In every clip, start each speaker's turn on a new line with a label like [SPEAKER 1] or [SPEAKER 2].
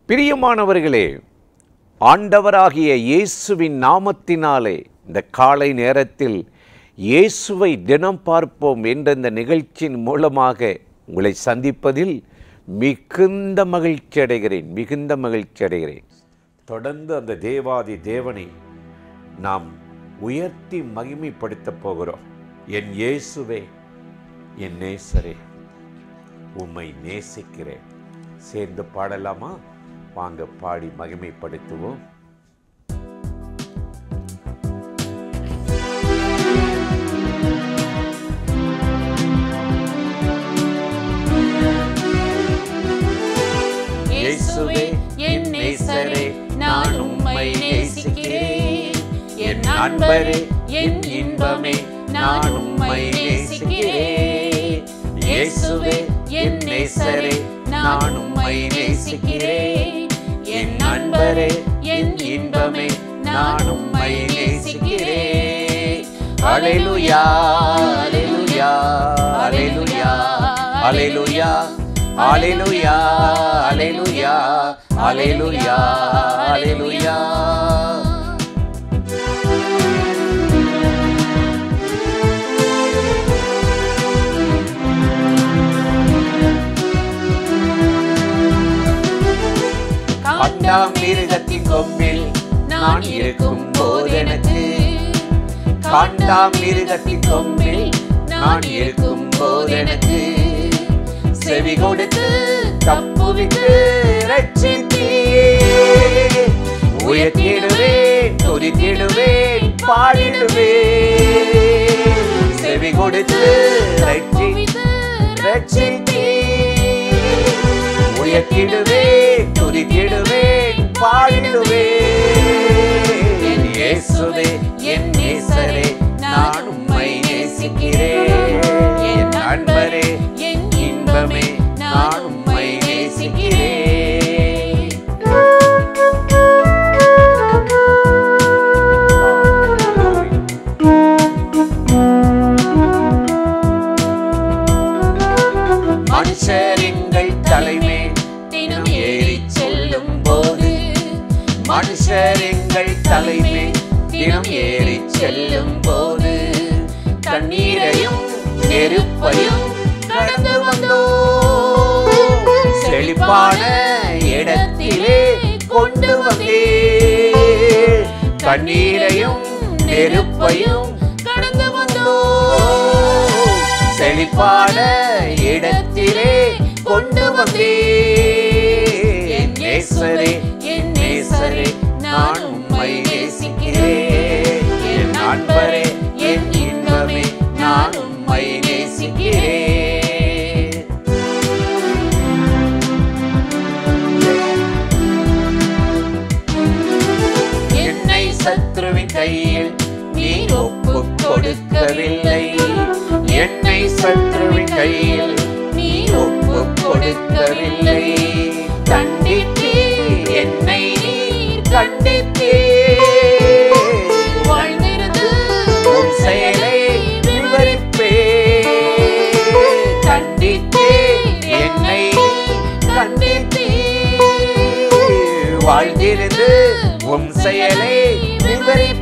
[SPEAKER 1] பிரியமானவர்களே, ஆண்டவராகிய இயேசுவின் நாமத்தினாலே இந்த காலை நேரத்தில் இயேசுவை தினம் பார்ப்போம் என்ற இந்த நிகழ்ச்சியின் மூலமாக உங்களை சந்திப்பதில் மிகுந்த மகிழ்ச்சி அடைகிறேன். தொடர்ந்து அந்த தேவாதி தேவனை நாம் உயர்த்தி மகிமைப்படுத்த போகிறோம். என் இயேசுவே, என் நேசரே, உம்மை நேசிக்கிறேன். சேர்ந்து பாடலாமா? வாங்க பாடி மகிமைப்படுத்துவோம்.
[SPEAKER 2] இயேசுவே என் நேசரே, நான் உம்மை நேசிக்கிறேன். என் நண்பரே, என் இன்பமே, நான் உம்மை நேசிக்கிறேன். இயேசுவே என் நேசரே, நான் உம்மை நேசிக்கிறேன். என் நண்பரே, என் இன்பமே, நான் உம்மை நேசிக்கிறேன். அல்லேலூயா, அல்லேலூயா, அல்லேலூயா, அல்லேலூயா, அல்லேலூயா, அல்லேலூயா, அல்லேலூயா, அல்லேலூயா. காண்டாம் மிருகத்தின் கொம்பில் நான் இருக்கும் போது எனக்கு, காண்டாம் மிருகத்தின் கொம்பில் நான் இருக்கும் போது எனக்கு செவி கொடுத்து தப்புவித்து ரட்சித்தீர். உயர்த்திடுவேன், துதித்திடுவேன், பாடிடுவேன். செவி கொடுத்து ரட்சித்தீர். உயர்த்திடுவேன், துதித்திடுவேன், பாடிடுவேன். என் இயேசுவே, என் நேசரே, நான் உம்மை நேசிக்கிறேன். என் நண்பரே, என் இன்பமே, நான் உம்மை நேசிக்கிறேன். மனுஷர் எங்கள் தலைமே தினம் ஏறி செல்லும் போது, மனுஷர் எங்கள் தலைமே தினம் ஏறி செல்லும் போது, தண்ணீரையும் நெருப்பையும் கடந்து வந்தோம். செழிப்பான இடத்திலே கொண்டு வந்தீர். தண்ணீரையும் நெருப்பையும் கடந்து வந்தோம். செழிப்பான இடத்திலே கொண்டு வந்தீர். என் நேசரே, என் நேசரே, நான் உம்மை நேசிக்கிறேன். என் நண்பரே, என் இன்பமே, நான் உம்மை நேசிக்கிறேன். என்னை சத்ருவின் கையில் நீர் ஒப்புக் கொடுக்கவில்லை. என்னை சத்ருவின் கையில் நீர் ஒப்புக் கொடுக்கவில்லை. கண்டித்தீர், என்னை நீர் கண்டித்தீர். வாழ்ந்திருந்து உம் செயலை விவரிப்பேன். கண்டித்தீர், என்னை கண்டித்தீர். வாழ்ந்திருந்து உம் செயலை விவரிப்பேன்.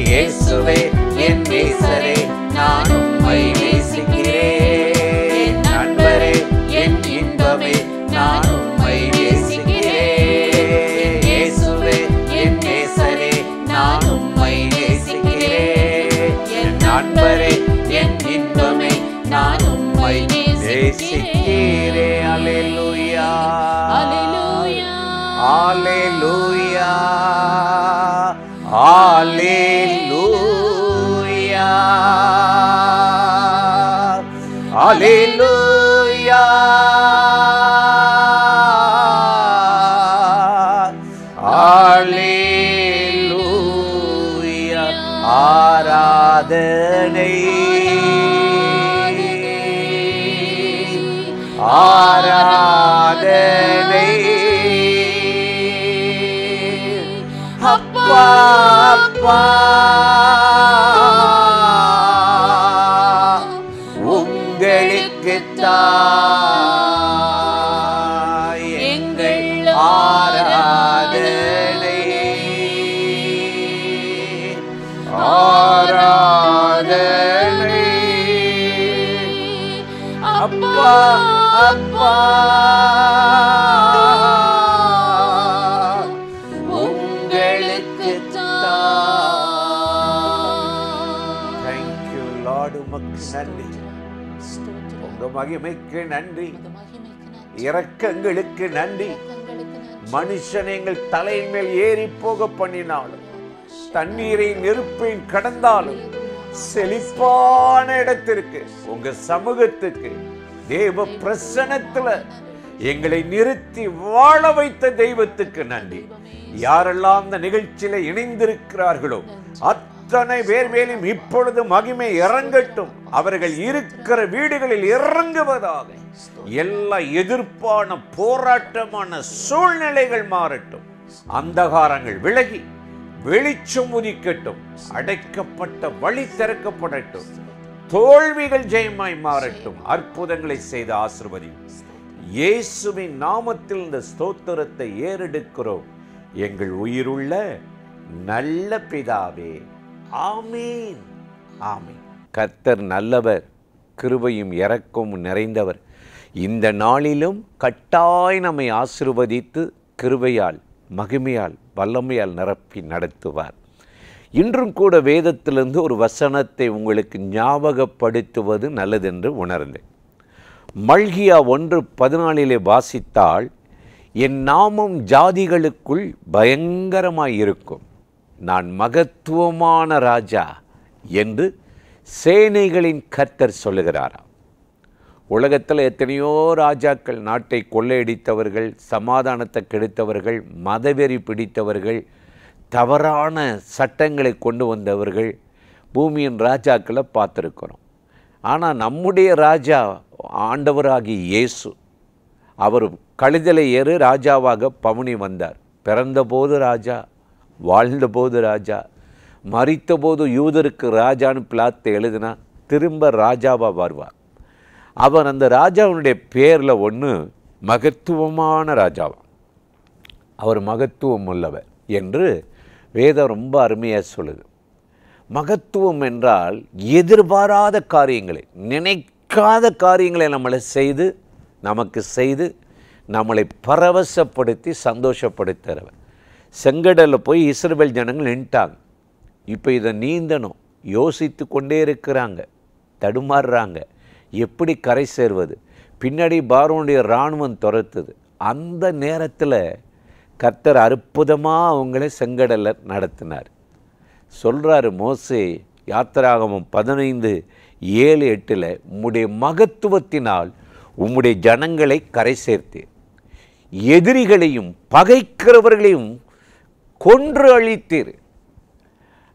[SPEAKER 2] இயேசுவே என் நேசரே, நான் உம்மை நேசிக்கிறேன். நண்பரே, என் இன்பமே, நான் உம்மை நேசிக்கிறேன். இயேசுவே என் நேசரே, நான் உம்மை நேசிக்கிறேன். என் நண்பரே, என் இன்பமே, நான் உம்மை நேசிக்கிறேன். அல்லேலூயா, அல்லேலூயா, அல்லேலூயா, அல்லேலூயா, அல்லேலூயா, அல்லேலூயா. ஆராதனை, ஆராதனை அப்பா, அப்பா உங்களுக்குத்தான்.
[SPEAKER 1] மகிமைக்கு நன்றி,
[SPEAKER 2] உமது மகிமைக்கு நன்றி.
[SPEAKER 1] இரக்கங்களுக்கு நன்றி.
[SPEAKER 2] இரக்கங்களுக்கு நன்றி.
[SPEAKER 1] மனுஷனை எங்கள் தலையின் மேல் ஏறி போக பண்ணினாலும், தண்ணீரை நெருப்பையும் கடந்தாலும், செழிப்பான இடத்திற்கு, உங்க சமூகத்துக்கு, தேவ பிரசன்னத்துல எங்களை நிறுத்தி வாழ வைத்த தெய்வத்துக்கு நன்றி. யாரெல்லாம் இந்த நிகழ்ச்சியில இணைந்திருக்கிறார்களோ அத்தனை பேர் மேலும் இப்பொழுது மகிமை இறங்கட்டும். அவர்கள் இருக்கிற வீடுகளில் இறங்குவதாக. எல்லா எதிர்ப்பான போராட்டமான சூழ்நிலைகள் மாறட்டும். அந்தகாரங்கள் விலகி வெளிச்சம் உதிக்கட்டும். அடைக்கப்பட்ட வழி திறக்கப்படட்டும். தோல்விகள் ஜெயமாய் மாறட்டும். அற்புதங்களை செய்த ஆசீர்வதி. இயேசுவின் நாமத்தில் இந்த ஸ்தோத்திரத்தை ஏறெடுக்கிறோம் எங்கள் உயிருள்ள நல்ல பிதாவே. ஆமீன், ஆமீன். கர்த்தர் நல்லவர், கிருபையும் இரக்கமும் நிறைந்தவர். இந்த நாளிலும் கட்டாய் நம்மை ஆசீர்வதித்து கிருபையால், மகிமையால், வல்லமையால் நிரப்பி நடத்துவார். இன்றும் கூட வேதத்திலிருந்து ஒரு வசனத்தை உங்களுக்கு ஞாபகப்படுத்துவது நல்லதென்று உணர்ந்தேன். மல்கியா 1:14 வாசித்தால், என் நாமம் ஜாதிகளுக்குள் பயங்கரமாயிருக்கும், நான் மகத்துவமான ராஜா என்று சேனைகளின் கர்த்தர் சொல்லுகிறாராம். உலகத்தில் எத்தனையோ ராஜாக்கள், நாட்டை கொள்ளையடித்தவர்கள், சமாதானத்தை கெடுத்தவர்கள், மதவெறி பிடித்தவர்கள், தவறான சட்டங்களை கொண்டு வந்தவர்கள், பூமியின் ராஜாக்களை பார்த்துருக்கிறோம். ஆனால் நம்முடைய ராஜா ஆண்டவராகிய இயேசு, அவர் கழுதலை ஏறு ராஜாவாக பவுனி வந்தார். பிறந்தபோது ராஜா, வாழ்ந்தபோது ராஜா, மரித்தபோது யூதருக்கு ராஜான்னு பிலாத்தை எழுதினா திரும்ப ராஜாவாக வருவார். அவர் அந்த ராஜாவுடைய பேரில் ஒன்று மகத்துவமான ராஜாவா. அவர் மகத்துவம் உள்ளவர் என்று வேதம் ரொம்ப அருமையாக சொல்லுது. மகத்துவம் என்றால் எதிர்பாராத காரியங்களை, நினைக்காத காரியங்களை நமக்கு செய்து நம்மளை பரவசப்படுத்தி சந்தோஷப்படுத்துகிறவர். செங்கடலில் போய் இஸ்ரவேல் ஜனங்கள் நின்ட்டாங்க. இப்போ இதை நீந்தணும் யோசித்து கொண்டே இருக்கிறாங்க, தடுமாறுறாங்க. எப்படி கரை சேர்வது? பின்னாடி பார்வோனுடைய இராணுவம் துரத்துது. அந்த நேரத்தில் கர்த்தர் அற்புதமாக அவங்கள செங்கடலில் நடத்தினார். சொல்கிறாரு மோசே, யாத்திராகமம் 15:7-8, உம்முடைய மகத்துவத்தினால் உம்முடைய ஜனங்களை கரை சேர்த்தீர், எதிரிகளையும் பகைக்கிறவர்களையும் கொன்று அழித்தீர்.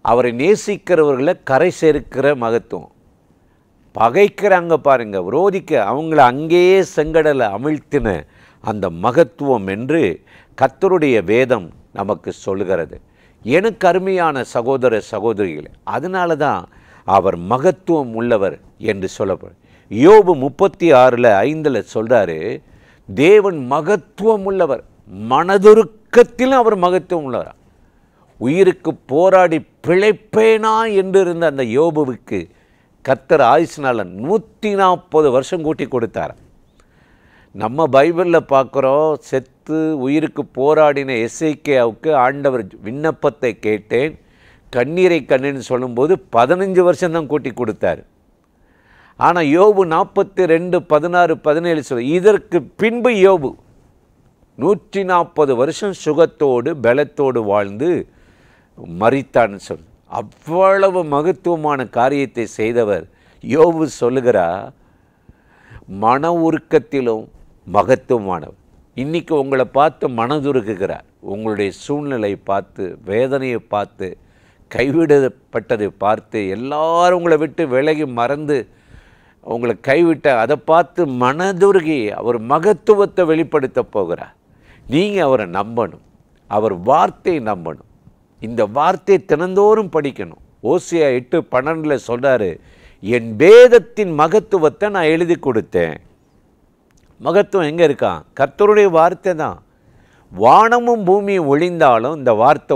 [SPEAKER 1] அவரை நேசிக்கிறவர்களை கரை சேர்க்கிற மகத்துவம். பகைக்கிறாங்க பாருங்க, விரோதிக்க அவங்கள அங்கேயே செங்கடலை அமிழ்த்தின அந்த மகத்துவம் என்று கர்த்தருடைய வேதம் நமக்கு சொல்கிறது. எனக்கு அருமையான சகோதர சகோதரிகளே, அதனால தான் அவர் மகத்துவம் உள்ளவர் என்று சொல்லப்படும். யோபு 36:5 சொல்கிறாரு, தேவன் மகத்துவம் உள்ளவர், மனதுருக்கத்திலும் அவர் மகத்துவம் உள்ளவர். உயிருக்கு போராடி பிழைப்பேனா என்று இருந்த அந்த யோபுவுக்கு கர்த்தர் ஆயுசினால 140 வருஷம் கூட்டி கொடுத்தார். நம்ம பைபிளில் பார்க்குறோம், செத்து உயிருக்கு போராடின எசேக்கியாவுக்கு ஆண்டவர் விண்ணப்பத்தை கேட்டேன், கண்ணீரை கண்ணேன்னு சொல்லும்போது 15 வருஷம்தான் கூட்டி கொடுத்தார். ஆனால் யோபு 42:16-17 சொல்ல, இதற்கு பின்பு யோபு 140 வருஷம் சுகத்தோடு பலத்தோடு வாழ்ந்து மரித்தான்னு சொல். அவ்வளவு மகத்துவமான காரியத்தை செய்தவர் யோபு சொல்லுகிறார், மன உருக்கத்திலும் மகத்துவமானவர். இன்றைக்கி உங்களை பார்த்து மனதுருக்குகிறார். உங்களுடைய சூழ்நிலை பார்த்து, வேதனையை பார்த்து, கைவிடப்பட்டதை பார்த்து, எல்லாரும் உங்களை விட்டு விலகி மறந்து உங்களை கைவிட்ட அதை பார்த்து மனதுருகி அவர் மகத்துவத்தை வெளிப்படுத்த போகிறார். நீங்கள் அவரை நம்பணும், அவர் வார்த்தையை நம்பணும். இந்த வார்த்தையை தினந்தோறும் படிக்கணும். ஓசியா 8:12 சொல்கிறாரு, என் வேதத்தின் மகத்துவத்தை நான் எழுதி கொடுத்தேன். மகத்துவம் எங்கே இருக்கான்? கர்த்தருடைய வார்த்தை தான். வானமும் பூமியும் ஒளிந்தாலும் இந்த வார்த்தை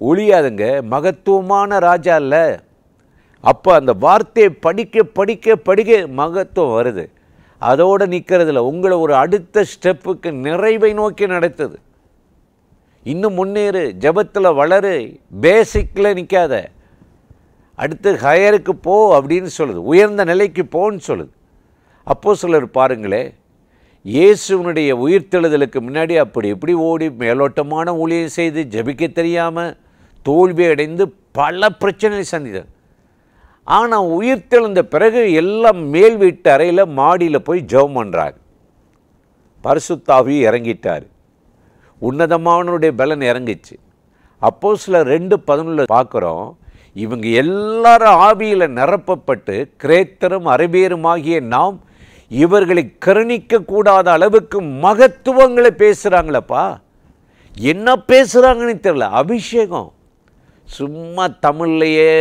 [SPEAKER 1] ஒழியாதுங்க. மகத்துவமான ராஜா இல்லை. அப்போ அந்த வார்த்தையை படிக்க படிக்க படிக்க மகத்துவம் வருது. அதோடு நிற்கிறதில்ல, உங்களை ஒரு அடுத்த ஸ்டெப்புக்கு நிறைவை நோக்கி நடத்துது. இன்னும் முன்னேறு, ஜெபத்தில் வளரு, பேசிக்கில் நிற்காத. அடுத்து ஹையருக்கு போ அப்படின்னு சொல்லுது, உயர்ந்த நிலைக்கு போன்னு சொல்லுது. அப்போஸ்தலர் பாருங்களே, இயேசுவனுடைய உயிர்த்தெழுதலுக்கு முன்னாடி அப்படி இப்படி ஓடி மேலோட்டமான ஊழியம் செய்து ஜெபிக்க தெரியாமல் தோல்வி அடைந்து பல பிரச்சனைகளை சந்தித்தார். ஆனால் உயிர்த்தெழுந்த பிறகு எல்லாம் மேல் வீட்டு அறையில் மாடியில் போய் ஜெபம் பண்ணுறாங்க. பரிசுத்த ஆவி இறங்கிட்டார், உன்னதமானவருடைய பலன் இறங்கிச்சு. அப்போஸ்தலர் 2:11 பார்க்குறோம், இவங்க எல்லாரும் ஆவியில் நிரப்பப்பட்டு கிரேத்தரும் அரபியருமாகிய நாம் இவர்களை கருணிக்க கூடாத அளவுக்கு மகத்துவங்களை பேசுகிறாங்களப்பா. என்ன பேசுகிறாங்கன்னு தெரியல. அபிஷேகம் சும்மா தமிழ்லையே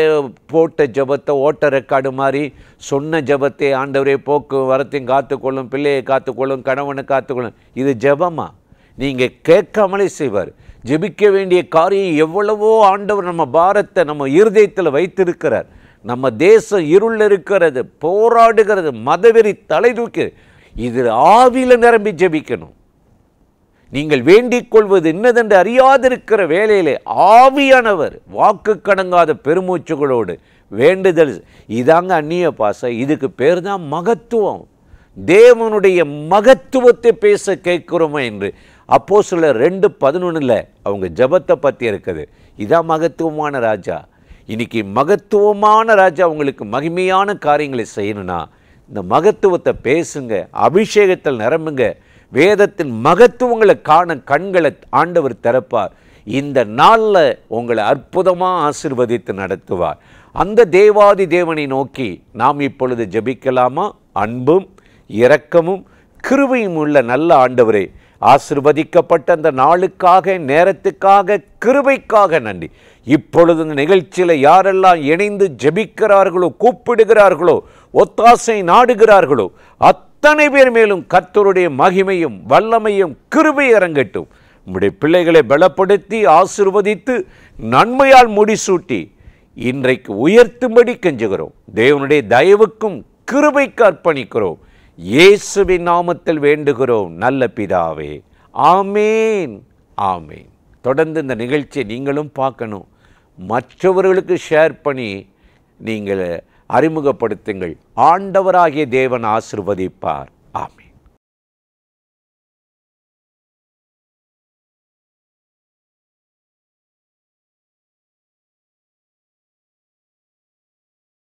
[SPEAKER 1] போட்ட ஜபத்தை ஓட்ட ரெக்கார்டு மாதிரி சொன்ன ஜபத்தை ஆண்டவரே போக்கு வரத்தையும் காத்துக்கொள்ளும், பிள்ளையை காத்துக்கொள்ளும், கணவனை காத்துக்கொள்ளும், இது ஜபமா? நீங்கள் கேட்காமலே செய்வார். ஜெபிக்க வேண்டிய காரியம் எவ்வளவோ ஆண்டவர் நம்ம பாரத்தை நம்ம இருதயத்தில் வைத்திருக்கிறார். நம்ம தேசம் இருள் இருக்கிறது, போராடுகிறது, மதவெறி தலை தூக்கி, இது ஆவியில் நிரம்பி ஜெபிக்கணும். நீங்கள் வேண்டிக் கொள்வது இன்னதென்று அறியாதிருக்கிற வேளையிலே ஆவியானவர் வாக்கு கடங்காத பெருமூச்சுகளோடு வேண்டுதல், இதாங்க அந்நிய பாசம். இதுக்கு பேர் தான் மகத்துவம். தேவனுடைய மகத்துவத்தை பேச கேட்கிறோமா என்று அப்போஸ்தலர் 2:11 அவங்க ஜபத்தை பற்றி இருக்குது. இதான் மகத்துவமான ராஜா. இன்னைக்கு மகத்துவமான ராஜா உங்களுக்கு மகிமையான காரியங்களை செய்யணும்னா இந்த மகத்துவத்தை பேசுங்க, அபிஷேகத்தில் நிரம்புங்க, வேதத்தின் மகத்துவங்களை காண கண்களை ஆண்டவர் திறப்பார். இந்த நாளில் உங்களை அற்புதமாக ஆசீர்வதித்து நடத்துவார். அந்த தேவாதி தேவனை நோக்கி நாம் இப்பொழுது ஜெபிக்கலாமா? அன்பும் இரக்கமும் கிருபையும் உள்ள நல்ல ஆண்டவரே, ஆசீர்வதிக்கப்பட்ட அந்த நாளுக்காக, நேரத்துக்காக, கிருபைக்காக நன்றி. இப்பொழுது இந்த நிகழ்ச்சியில் யாரெல்லாம் இணைந்து ஜெபிக்கிறார்களோ, கூப்பிடுகிறார்களோ, ஒத்தாசை நாடுகிறார்களோ, அத்தனை பேர் மேலும் கர்த்தருடைய மகிமையும் வல்லமையும் கிருபை இறங்கட்டும். உம்முடைய பிள்ளைகளை பலப்படுத்தி ஆசீர்வதித்து நன்மையால் முடிசூட்டி இன்றைக்கு உயர்த்தும்படி கெஞ்சுகிறோம். தேவனுடைய தயவுக்கும் கிருபைக்கு அர்ப்பணிக்கிறோம். இயேசுவின் நாமத்தில் வேண்டுகிறோம் நல்ல பிதாவே, ஆமேன், ஆமேன். தொடர்ந்து இந்த நிகழ்ச்சியை நீங்களும் பார்க்கணும், மற்றவர்களுக்கு ஷேர் பண்ணி நீங்கள் அறிமுகப்படுத்துங்கள். ஆண்டவராகிய தேவன் ஆசீர்வதிப்பார். ஆமேன்.